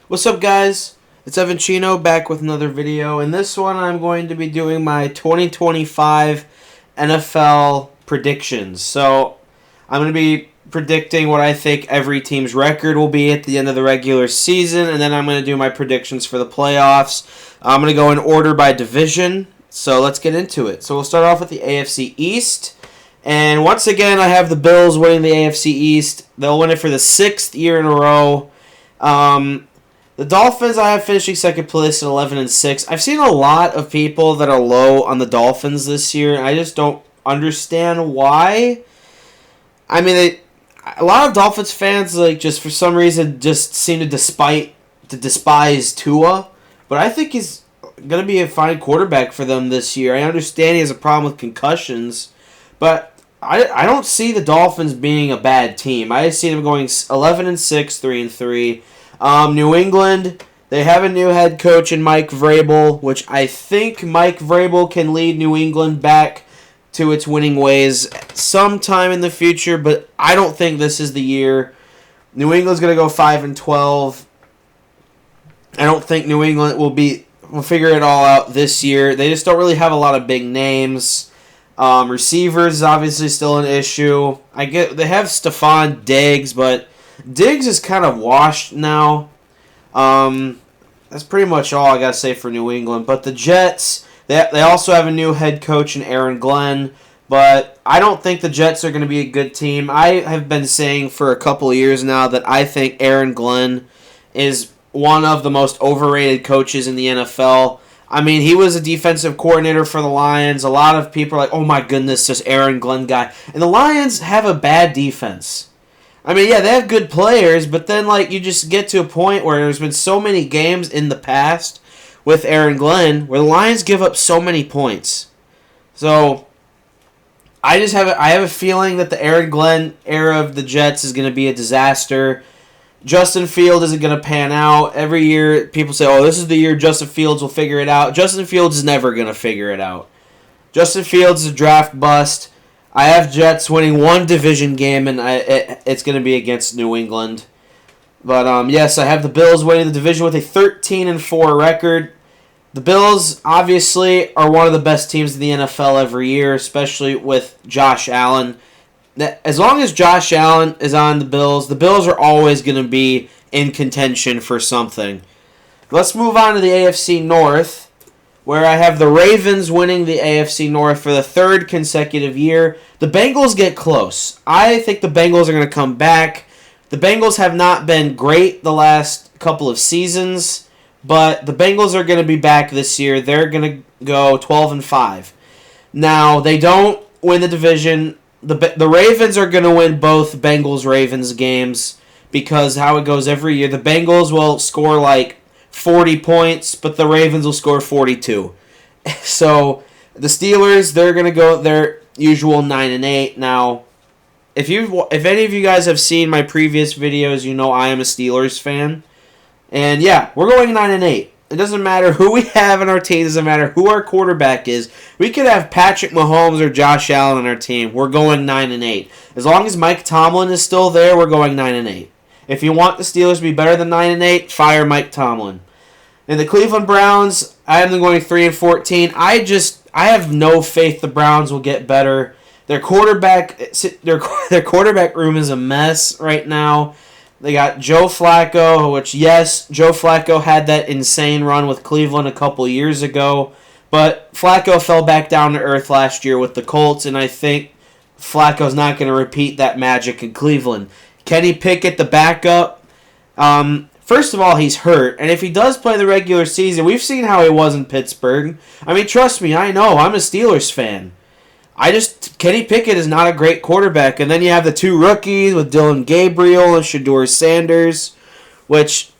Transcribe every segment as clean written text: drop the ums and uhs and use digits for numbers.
What's up, guys? It's Evan Chino back with another video. In this one, I'm going to be doing my 2025 NFL predictions. So, I'm going to be predicting what I think every team's record will be at the end of the regular season, and then I'm going to do my predictions for the playoffs. I'm going to go in order by division, so let's get into it. So, we'll start off with the AFC East. And once again, I have the Bills winning the AFC East. They'll win it for the 6th year in a row. The Dolphins, I have finishing second place at 11-6. I've seen a lot of people that are low on the Dolphins this year. I just don't understand why. I mean, a lot of Dolphins fans, just for some reason, just seem to despise Tua. But I think he's going to be a fine quarterback for them this year. I understand he has a problem with concussions, but I don't see the Dolphins being a bad team. I see them going 11-6, 3-3. New England, they have a new head coach in Mike Vrabel, which I think Mike Vrabel can lead New England back to its winning ways sometime in the future, but I don't think this is the year. New England's going to go 5-12. I don't think New England will figure it all out this year. They just don't really have a lot of big names. Receivers is obviously still an issue. They have Stephon Diggs, but Diggs is kind of washed now. That's pretty much all I got to say for New England. But the Jets, they also have a new head coach in Aaron Glenn. But I don't think the Jets are going to be a good team. I have been saying for a couple of years now that I think Aaron Glenn is one of the most overrated coaches in the NFL. I mean, he was a defensive coordinator for the Lions. A lot of people are like, oh my goodness, this Aaron Glenn guy. And the Lions have a bad defense. I mean, yeah, they have good players, but then, you just get to a point where there's been so many games in the past with Aaron Glenn where the Lions give up so many points. So, I have a feeling that the Aaron Glenn era of the Jets is going to be a disaster. Justin Fields isn't going to pan out. Every year, people say, oh, this is the year Justin Fields will figure it out. Justin Fields is never going to figure it out. Justin Fields is a draft bust. I have Jets winning one division game, and it's going to be against New England. But, yes, I have the Bills winning the division with a 13-4 record. The Bills, obviously, are one of the best teams in the NFL every year, especially with Josh Allen. As long as Josh Allen is on the Bills are always going to be in contention for something. Let's move on to the AFC North, where I have the Ravens winning the AFC North for the 3rd consecutive year. The Bengals get close. I think the Bengals are going to come back. The Bengals have not been great the last couple of seasons, but the Bengals are going to be back this year. They're going to go 12-5. Now, they don't win the division. The Ravens are going to win both Bengals-Ravens games because how it goes every year. The Bengals will score 40 points, but the Ravens will score 42. So the Steelers, they're going to go their usual 9-8. Now, if any of you guys have seen my previous videos, you know I am a Steelers fan. And yeah, we're going 9-8. It doesn't matter who we have in our team. It doesn't matter who our quarterback is. We could have Patrick Mahomes or Josh Allen on our team. We're going 9-8. As long as Mike Tomlin is still there, we're going 9-8. If you want the Steelers to be better than 9-8, fire Mike Tomlin. And the Cleveland Browns, I have them going 3-14. I have no faith the Browns will get better. Their quarterback room is a mess right now. They got Joe Flacco, which, yes, Joe Flacco had that insane run with Cleveland a couple years ago. But Flacco fell back down to earth last year with the Colts, and I think Flacco's not going to repeat that magic in Cleveland. Kenny Pickett, the backup, first of all, he's hurt, and if he does play the regular season, we've seen how he was in Pittsburgh. I mean, trust me, I know, I'm a Steelers fan. Kenny Pickett is not a great quarterback, and then you have the 2 rookies with Dylan Gabriel and Shedeur Sanders, which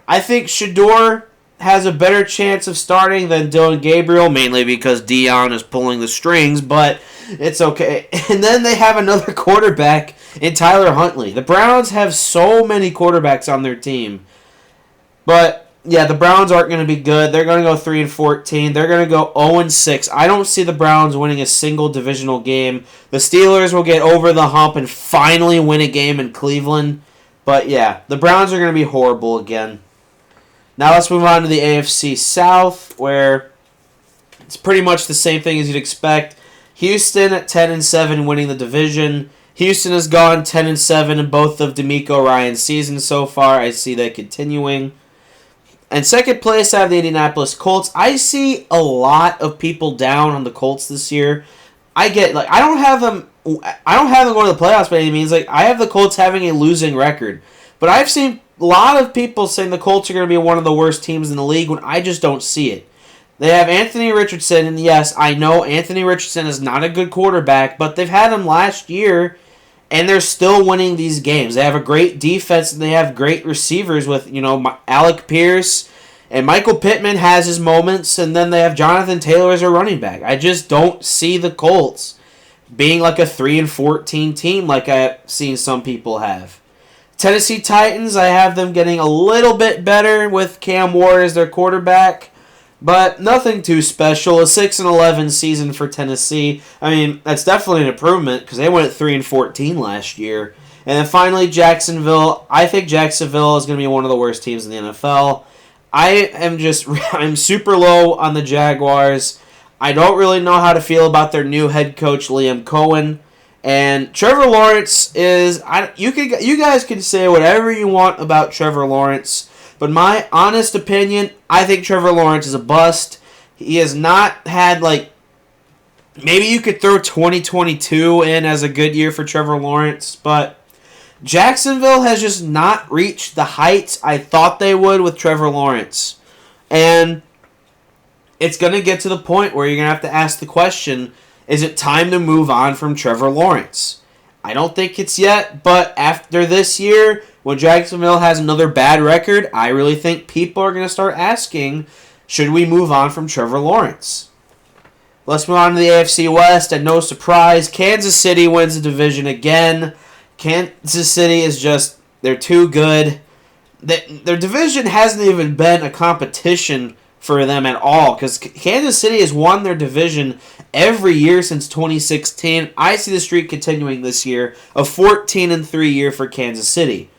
I think Shedeur has a better chance of starting than Dylan Gabriel, mainly because Dion is pulling the strings, but it's okay. And then they have another quarterback in Tyler Huntley. The Browns have so many quarterbacks on their team. But, yeah, the Browns aren't going to be good. They're going to go 3-14. They're going to go 0-6. I don't see the Browns winning a single divisional game. The Steelers will get over the hump and finally win a game in Cleveland. But yeah, the Browns are going to be horrible again. Now let's move on to the AFC South, where it's pretty much the same thing as you'd expect. Houston at 10-7 winning the division. Houston has gone 10-7 in both of DeMeco Ryans' seasons so far. I see that continuing. And second place, I have the Indianapolis Colts. I see a lot of people down on the Colts this year. I don't have them going to the playoffs by any means. Like, I have the Colts having a losing record. But I've seen a lot of people saying the Colts are going to be one of the worst teams in the league when I just don't see it. They have Anthony Richardson, and yes, I know Anthony Richardson is not a good quarterback, but they've had him last year, and they're still winning these games. They have a great defense, and they have great receivers with, Alec Pierce, and Michael Pittman has his moments, and then they have Jonathan Taylor as a running back. I just don't see the Colts being like a 3-14 team like I've seen some people have. Tennessee Titans, I have them getting a little bit better with Cam Ward as their quarterback, but nothing too special. A 6-11 season for Tennessee. I mean, that's definitely an improvement because they went at 3-14 last year. And then finally, Jacksonville. I think Jacksonville is going to be one of the worst teams in the NFL. I'm super low on the Jaguars. I don't really know how to feel about their new head coach, Liam Cohen. And Trevor Lawrence is... You guys can say whatever you want about Trevor Lawrence, but my honest opinion, I think Trevor Lawrence is a bust. He has not had, maybe you could throw 2022 in as a good year for Trevor Lawrence, but Jacksonville has just not reached the heights I thought they would with Trevor Lawrence. And it's going to get to the point where you're going to have to ask the question, is it time to move on from Trevor Lawrence? I don't think it's yet, but after this year, when Jacksonville has another bad record, I really think people are going to start asking, should we move on from Trevor Lawrence? Let's move on to the AFC West, and no surprise, Kansas City wins the division again. Kansas City is just, they're too good. Their division hasn't even been a competition for them at all, because Kansas City has won their division every year since 2016. I see the streak continuing this year, a 14-3 year for Kansas City.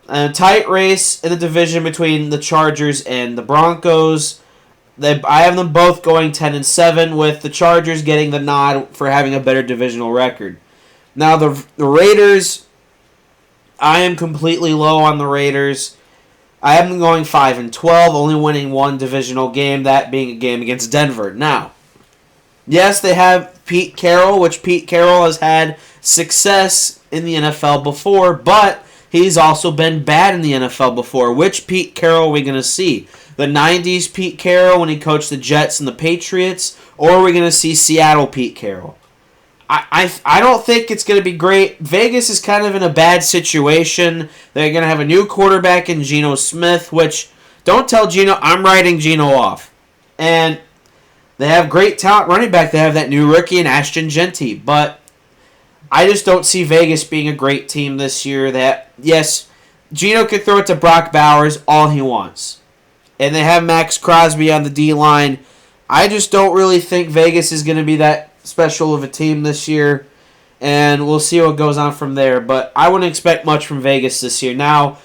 A tight race in the division between the Chargers and the Broncos. I have them both going 10-7, with the Chargers getting the nod for having a better divisional record. Now the Raiders, I am completely low on the Raiders. I have them going 5-12, only winning one divisional game, that being a game against Denver. Now, yes, they have Pete Carroll, which Pete Carroll has had success in the NFL before, but he's also been bad in the NFL before. Which Pete Carroll are we going to see? The 90s Pete Carroll when he coached the Jets and the Patriots, or are we going to see Seattle Pete Carroll? I don't think it's going to be great. Vegas is kind of in a bad situation. They're going to have a new quarterback in Geno Smith, which, don't tell Geno, I'm writing Geno off. And they have great talent running back. They have that new rookie in Ashton Genty. But I just don't see Vegas being a great team this year. Yes, Geno could throw it to Brock Bowers all he wants. And they have Max Crosby on the D-line. I just don't really think Vegas is going to be that special of a team this year, and we'll see what goes on from there, but I wouldn't expect much from Vegas this year. Now,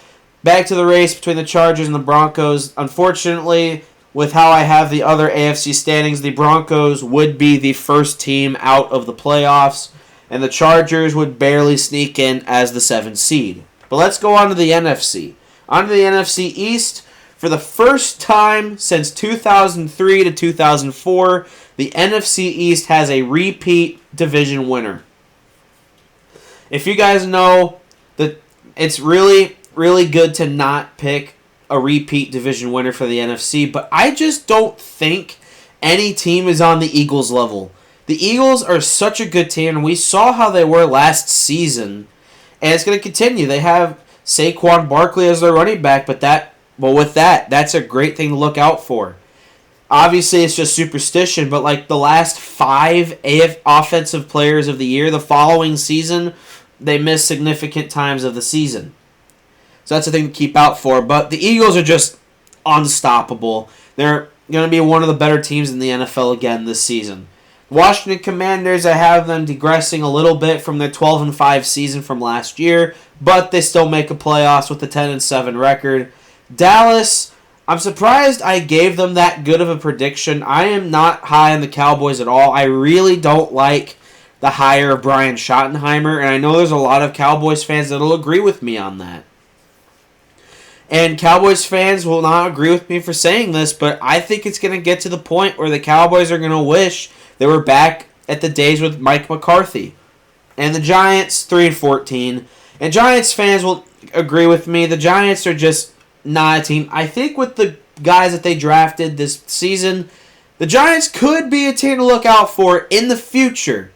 back to the race between the Chargers and the Broncos. Unfortunately, with how I have the other AFC standings, the Broncos would be the first team out of the playoffs, and the Chargers would barely sneak in as the 7th seed. But let's go on to the NFC. On to the NFC East. For the first time since 2003 to 2004, the NFC East has a repeat division winner. If you guys know that it's really, really good to not pick a repeat division winner for the NFC, but I just don't think any team is on the Eagles level. The Eagles are such a good team, and we saw how they were last season, and it's going to continue. They have Saquon Barkley as their running back, but with that, that's a great thing to look out for. Obviously, it's just superstition, but the last 5 offensive players of the year, the following season, they missed significant times of the season. So that's a thing to keep out for. But the Eagles are just unstoppable. They're going to be one of the better teams in the NFL again this season. Washington Commanders, I have them digressing a little bit from their 12-5 season from last year, but they still make a playoffs with a 10-7 record. Dallas, I'm surprised I gave them that good of a prediction. I am not high on the Cowboys at all. I really don't like the hire of Brian Schottenheimer, and I know there's a lot of Cowboys fans that will agree with me on that. And Cowboys fans will not agree with me for saying this, but I think it's going to get to the point where the Cowboys are going to wish they were back at the days with Mike McCarthy. And the Giants, 3-14. And Giants fans will agree with me. The Giants are just not a team. I think with the guys that they drafted this season, the Giants could be a team to look out for in the future.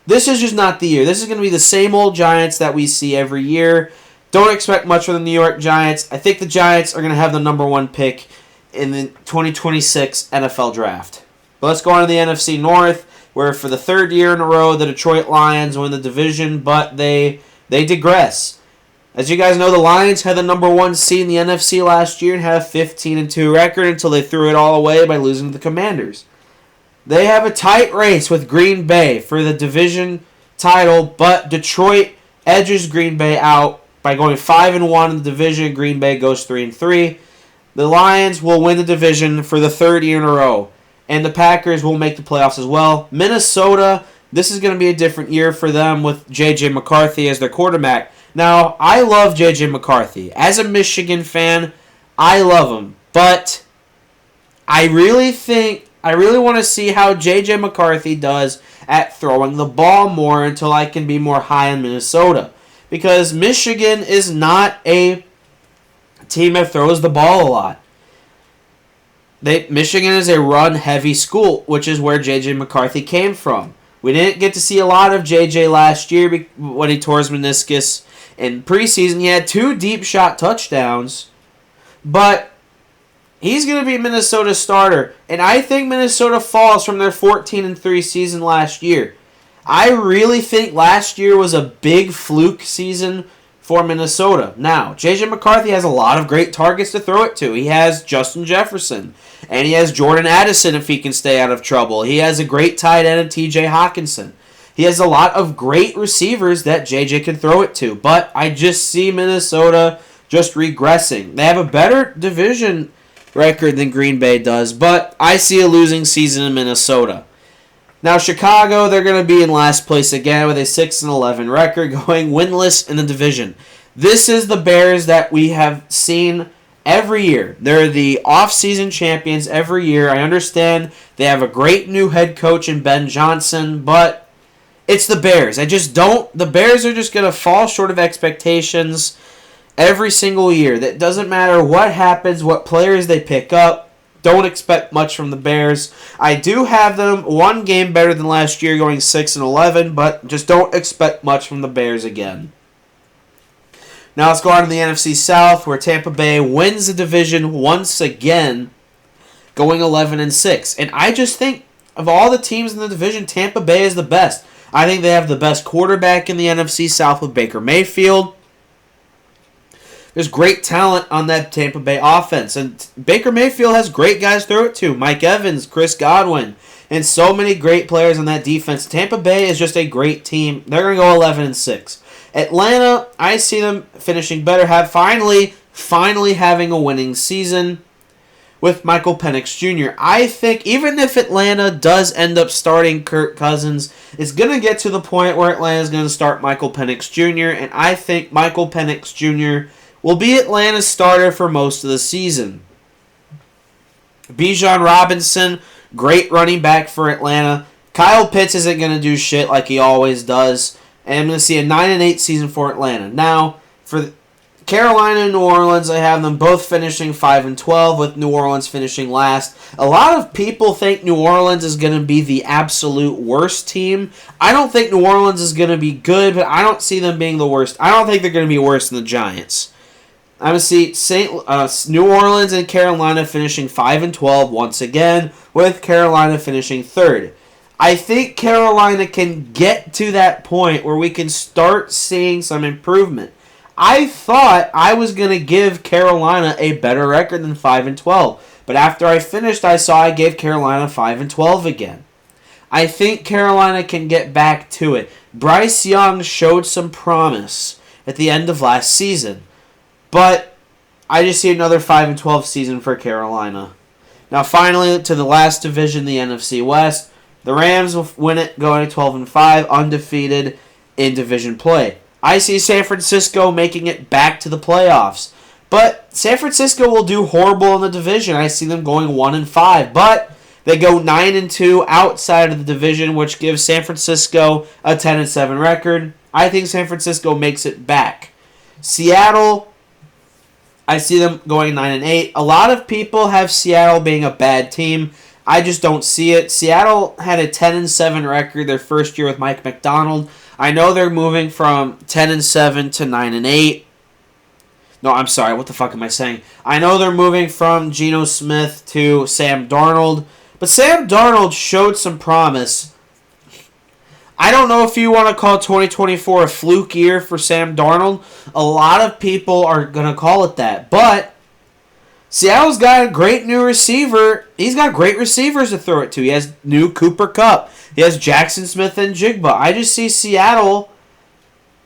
This is just not the year. This is going to be the same old Giants that we see every year. Don't expect much from the New York Giants. I think the Giants are going to have the number 1 pick in the 2026 NFL Draft. But let's go on to the NFC North, where for the 3rd year in a row, the Detroit Lions win the division, but they digress. As you guys know, the Lions had the number 1 seed in the NFC last year and had a 15-2 record until they threw it all away by losing to the Commanders. They have a tight race with Green Bay for the division title, but Detroit edges Green Bay out by going 5-1 in the division. Green Bay goes 3-3. The Lions will win the division for the 3rd year in a row, and the Packers will make the playoffs as well. Minnesota, this is going to be a different year for them with J.J. McCarthy as their quarterback. Now, I love J.J. McCarthy. As a Michigan fan, I love him, but I really want to see how J.J. McCarthy does at throwing the ball more until I can be more high on Minnesota. Because Michigan is not a team that throws the ball a lot. Michigan is a run-heavy school, which is where J.J. McCarthy came from. We didn't get to see a lot of J.J. last year when he tore his meniscus. In preseason, he had 2 deep shot touchdowns, but he's going to be Minnesota's starter, and I think Minnesota falls from their 14-3 season last year. I really think last year was a big fluke season for Minnesota. Now, J.J. McCarthy has a lot of great targets to throw it to. He has Justin Jefferson, and he has Jordan Addison if he can stay out of trouble. He has a great tight end in T.J. Hawkinson. He has a lot of great receivers that J.J. can throw it to, but I just see Minnesota just regressing. They have a better division record than Green Bay does, but I see a losing season in Minnesota. Now, Chicago, they're going to be in last place again with a 6-11 record, going winless in the division. This is the Bears that we have seen every year. They're the off-season champions every year. I understand they have a great new head coach in Ben Johnson, but it's the Bears. The Bears are just going to fall short of expectations every single year. That doesn't matter what happens, what players they pick up. Don't expect much from the Bears. I do have them 1 game better than last year, going 6-11, but just don't expect much from the Bears again. Now let's go on to the NFC South, where Tampa Bay wins the division once again, going 11-6. And I just think of all the teams in the division, Tampa Bay is the best. I think they have the best quarterback in the NFC South with Baker Mayfield. There's great talent on that Tampa Bay offense. And Baker Mayfield has great guys to throw it to. Mike Evans, Chris Godwin, and so many great players on that defense. Tampa Bay is just a great team. They're going to go 11-6. Atlanta, I see them finishing better. Finally having a winning season with Michael Penix Jr. I think even if Atlanta does end up starting Kirk Cousins, it's going to get to the point where Atlanta's going to start Michael Penix Jr., and I think Michael Penix Jr. will be Atlanta's starter for most of the season. Bijan Robinson, great running back for Atlanta. Kyle Pitts isn't going to do shit like he always does. And I'm going to see a 9-8 season for Atlanta. Now, for Carolina and New Orleans, I have them both finishing 5-12, with New Orleans finishing last. A lot of people think New Orleans is going to be the absolute worst team. I don't think New Orleans is going to be good, but I don't see them being the worst. I don't think they're going to be worse than the Giants. I'm going to see New Orleans and Carolina finishing 5-12 once again, with Carolina finishing third. I think Carolina can get to that point where we can start seeing some improvement. I thought I was going to give Carolina a better record than 5-12, but after I finished, I saw I gave Carolina 5-12 again. I think Carolina can get back to it. Bryce Young showed some promise at the end of last season, but I just see another 5-12 season for Carolina. Now, finally, to the last division, the NFC West. The Rams will win it, going 12-5, undefeated in division play. I see San Francisco making it back to the playoffs, but San Francisco will do horrible in the division. I see them going 1-5, but they go 9-2 outside of the division, which gives San Francisco a 10-7 record. I think San Francisco makes it back. Seattle, I see them going 9-8. A lot of people have Seattle being a bad team. I just don't see it. Seattle had a 10-7 record their first year with Mike Macdonald. I know they're moving from 10-7 to 9-8. No, I'm sorry. What the fuck am I saying? I know they're moving from Geno Smith to Sam Darnold. But Sam Darnold showed some promise. I don't know if you want to call 2024 a fluke year for Sam Darnold. A lot of people are going to call it that. But Seattle's got a great new receiver. He's got great receivers to throw it to. He has new Cooper Kupp. He has Jackson Smith and Jigba. I just see Seattle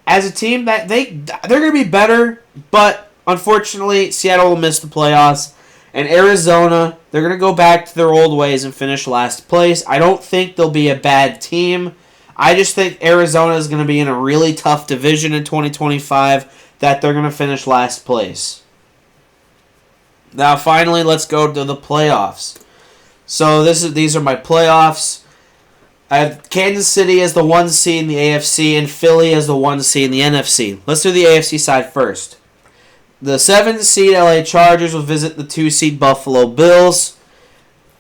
as a team that they're going to be better. But unfortunately, Seattle will miss the playoffs. And Arizona, they're going to go back to their old ways and finish last place. I don't think they'll be a bad team. I just think Arizona is going to be in a really tough division in 2025 that they're going to finish last place. Now, finally, let's go to the playoffs. So these are my playoffs. I have Kansas City as the 1 seed in the AFC and Philly as the 1 seed in the NFC. Let's do the AFC side first. The 7 seed LA Chargers will visit the 2 seed Buffalo Bills.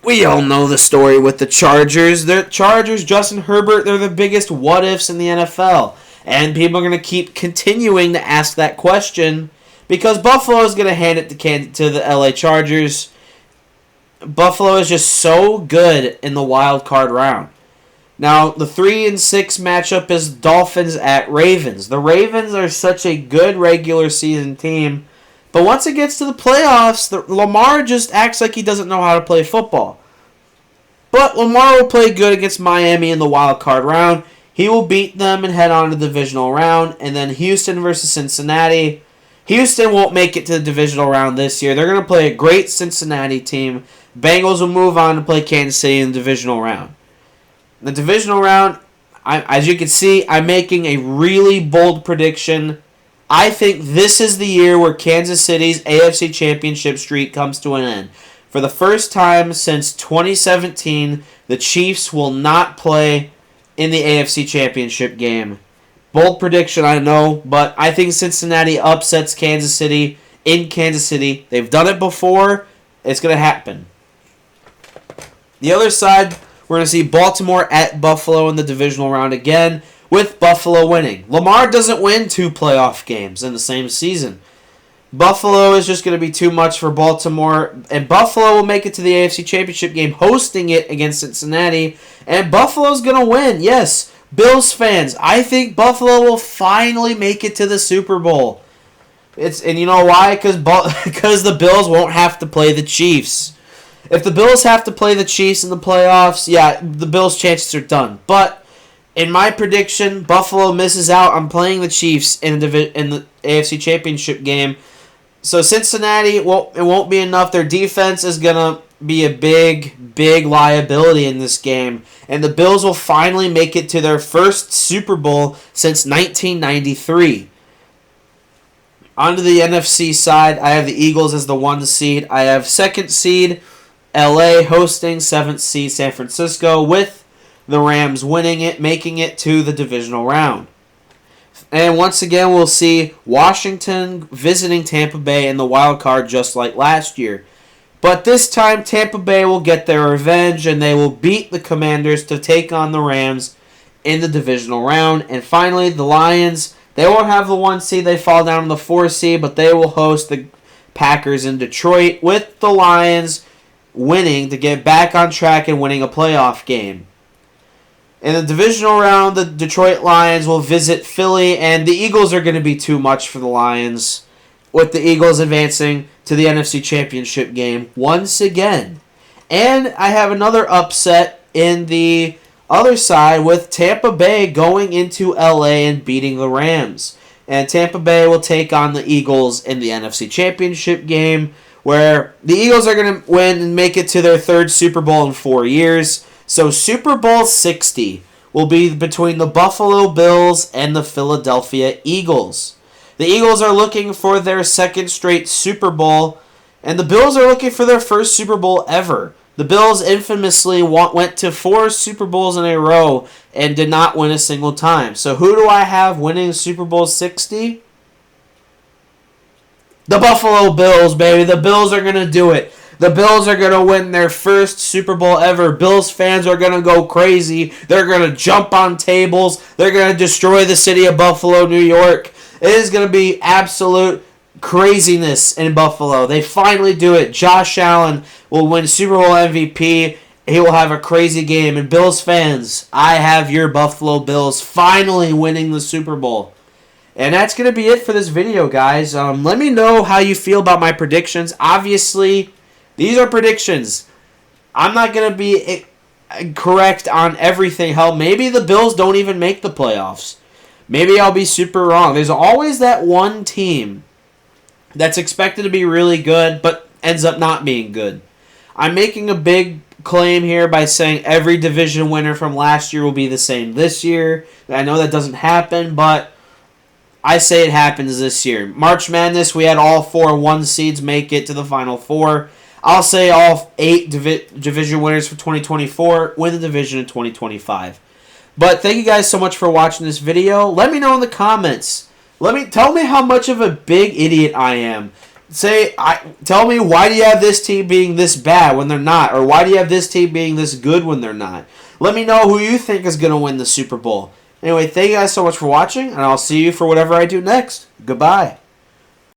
We all know the story with the Chargers. The Chargers, Justin Herbert, they're the biggest what-ifs in the NFL. And people are going to keep continuing to ask that question because Buffalo is going to hand it to the LA Chargers. Buffalo is just so good in the wild card round. Now, the 3-6 matchup is Dolphins at Ravens. The Ravens are such a good regular season team. But once it gets to the playoffs, Lamar just acts like he doesn't know how to play football. But Lamar will play good against Miami in the wild card round. He will beat them and head on to the divisional round. And then Houston versus Cincinnati. Houston won't make it to the divisional round this year. They're going to play a great Cincinnati team. Bengals will move on to play Kansas City in the divisional round. In the divisional round, as you can see, I'm making a really bold prediction. I think this is the year where Kansas City's AFC Championship streak comes to an end. For the first time since 2017, the Chiefs will not play in the AFC Championship game. Bold prediction, I know, but I think Cincinnati upsets Kansas City in Kansas City. They've done it before. It's going to happen. The other side, we're going to see Baltimore at Buffalo in the divisional round again, with Buffalo winning. Lamar doesn't win 2 playoff games in the same season. Buffalo is just going to be too much for Baltimore, and Buffalo will make it to the AFC Championship game, hosting it against Cincinnati, and Buffalo's going to win. Yes, Bills fans, I think Buffalo will finally make it to the Super Bowl. And you know why? Because the Bills won't have to play the Chiefs. If the Bills have to play the Chiefs in the playoffs, yeah, the Bills' chances are done. But in my prediction, Buffalo misses out on playing the Chiefs in the AFC Championship game. So Cincinnati, it won't be enough. Their defense is going to be a big liability in this game. And the Bills will finally make it to their first Super Bowl since 1993. On to the NFC side, I have the Eagles as the 1 seed. I have 2nd seed LA hosting 7th seed San Francisco, with the Rams winning it, making it to the divisional round. And once again, we'll see Washington visiting Tampa Bay in the wild card just like last year. But this time, Tampa Bay will get their revenge, and they will beat the Commanders to take on the Rams in the divisional round. And finally, the Lions, they won't have the 1 seed. They fall down to the 4 seed, but they will host the Packers in Detroit, with the Lions winning to get back on track and winning a playoff game. In the divisional round, the Detroit Lions will visit Philly, and the Eagles are going to be too much for the Lions, with the Eagles advancing to the NFC Championship game once again. And I have another upset in the other side with Tampa Bay going into LA and beating the Rams. And Tampa Bay will take on the Eagles in the NFC Championship game, where the Eagles are going to win and make it to their third Super Bowl in 4 years. So Super Bowl 60 will be between the Buffalo Bills and the Philadelphia Eagles. The Eagles are looking for their second straight Super Bowl, and the Bills are looking for their first Super Bowl ever. The Bills infamously went to 4 Super Bowls in a row and did not win a single time. So who do I have winning Super Bowl 60? The Buffalo Bills, baby. The Bills are going to do it. The Bills are going to win their first Super Bowl ever. Bills fans are going to go crazy. They're going to jump on tables. They're going to destroy the city of Buffalo, New York. It is going to be absolute craziness in Buffalo. They finally do it. Josh Allen will win Super Bowl MVP. He will have a crazy game. And Bills fans, I have your Buffalo Bills finally winning the Super Bowl. And that's going to be it for this video, guys. Let me know how you feel about my predictions. Obviously, these are predictions. I'm not going to be correct on everything. Hell, maybe the Bills don't even make the playoffs. Maybe I'll be super wrong. There's always that one team that's expected to be really good, but ends up not being good. I'm making a big claim here by saying every division winner from last year will be the same this year. I know that doesn't happen, but I say it happens this year. March Madness, we had all 4 1 seeds make it to the Final Four. I'll say all 8 division winners for 2024 win the division in 2025. But thank you guys so much for watching this video. Let me know in the comments. Tell me how much of a big idiot I am. Tell me, why do you have this team being this bad when they're not? Or why do you have this team being this good when they're not? Let me know who you think is going to win the Super Bowl. Anyway, thank you guys so much for watching, and I'll see you for whatever I do next. Goodbye.